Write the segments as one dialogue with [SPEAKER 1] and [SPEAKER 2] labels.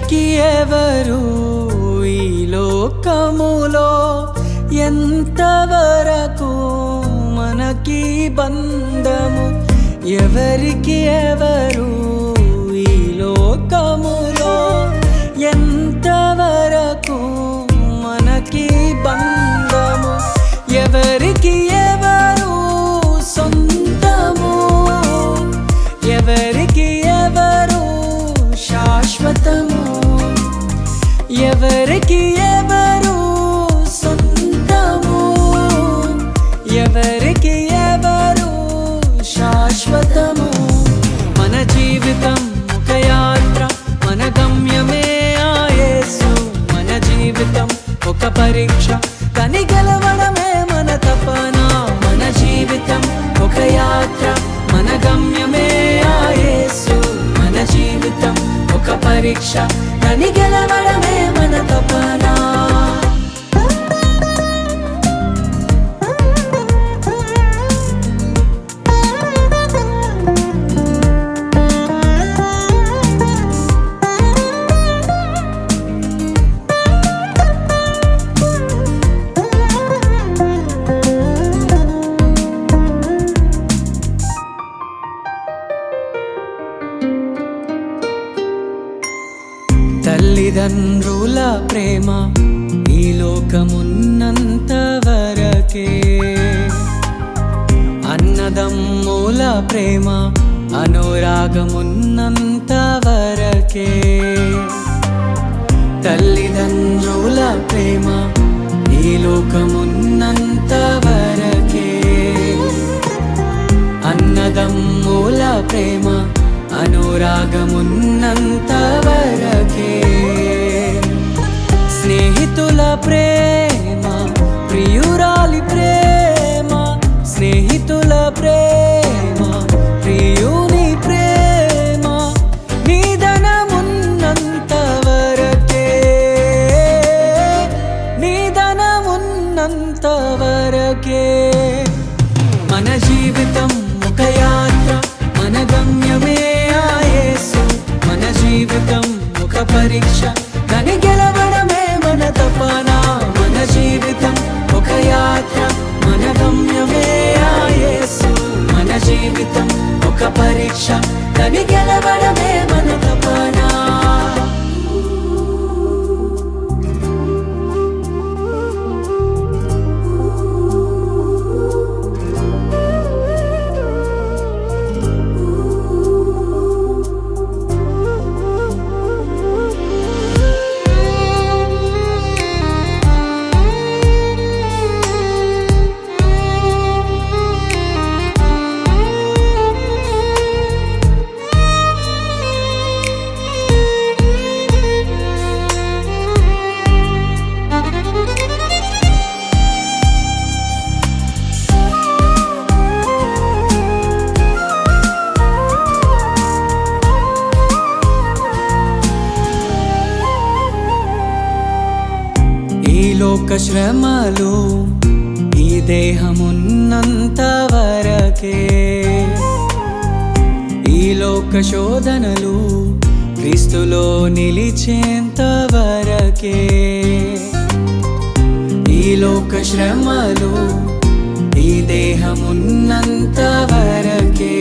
[SPEAKER 1] ఎవరికి ఎవరు ఈ లోకములో ఎంతవరకు మనకి బంధము ఎవరికి ఎవరు ఈ లోకములో ఎంతవరకు మనకి బంధము ఎవరికి ఎవరు సొంతము ఎవరికి ఎవరు శాశ్వతము ఎవరికి ఎవరు సొంతము ఎవరికి ఎవరు శాశ్వతము మన జీవితం ఒక యాత్ర మన గమ్యమే ఆ యేసు మన జీవితం ఒక పరీక్ష దాన్ని గెలవడమే మన తపన మన జీవితం ఒక యాత్ర మన గమ్యమే ఆ యేసు మన జీవితం ఒక పరీక్ష దాన్ని గెలవడమే మన తపన తల్లిదండ్రుల ప్రేమ ఈ లోకమున్నంత వరకే అన్నదమ్ముల ప్రేమ అనురాగమున్నంత వరకే తల్లిదండ్రుల ప్రేమ ఈ లోకమున్నంత వరకే అన్నదమ్ముల ప్రేమ అనురాగమున్నంత వరకే స్నేహితుల ప్రేమ ప్రియురాలి ప్రేమ స్నేహితుల ప్రేమ ప్రియుని ప్రేమ నిధనమున్నంత వరకే నిధనమున్నంత వరకే మన జీవితం ఒక యాత్ర మన గమ్యమే ఆ యేసు మన జీవితం ఒక పరీక్ష దాన్ని గెలవడమే మన తపన మన జీవితం ఒక యాత్ర మన గమ్యమే ఆ యేసు మన జీవితం ఒక పరీక్ష దాన్ని గెలవడమే మన తపన లోక శ్రమలు ఈ దేహమున్నంత వరకే ఈ లోక శోధనలు క్రీస్తులో నిలిచేంత వరకే ఈ లోక శ్రమలు ఈ దేహమున్నంత వరకే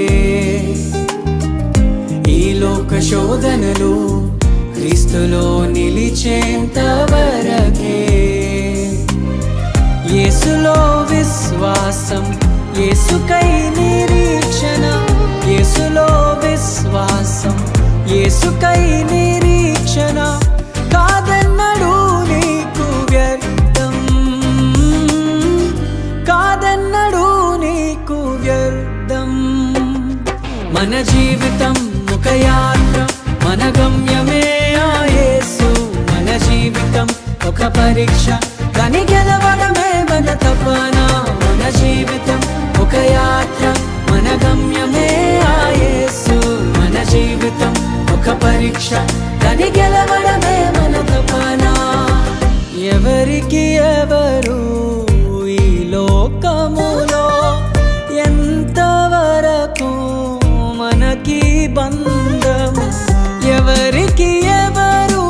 [SPEAKER 1] ఈ లోక శోధనలు క్రీస్తులో నిలిచేంత వరకే యేసులో విశ్వాసం యేసుకై నిరీక్షణ యేసులో విశ్వాసం యేసుకై నిరీక్షణ కాదన్నడు నీకు వ్యర్థం కాదన్నడు నీకు వ్యర్థం మన జీవితం ఒక యాత్ర మన గమ్యమే ఆ యేసు మన జీవితం ఒక పరీక్ష దాన్ని గెలవడమే మన తపన మన జీవితం ఒక యాత్ర మన గమ్యమే ఆ యేసు మన జీవితం ఒక పరీక్ష దాన్ని గెలవడమే మన తపన ఎవరికి ఎవరు ఈ లోకములో ఎంతవరకు మనకి బంధము ఎవరికి ఎవరు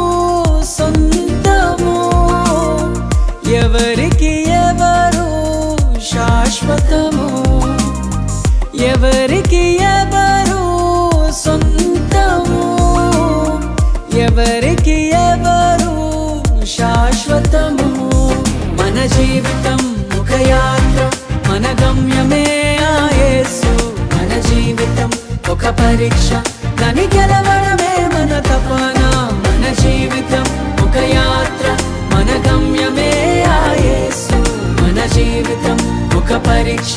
[SPEAKER 1] ఒక పరీక్ష, దాని గెలవడమే మన తపన. మన జీవితం ఒక యాత్ర, మన గమ్యమే ఆ యేసు. మన జీవితం ఒక పరీక్ష,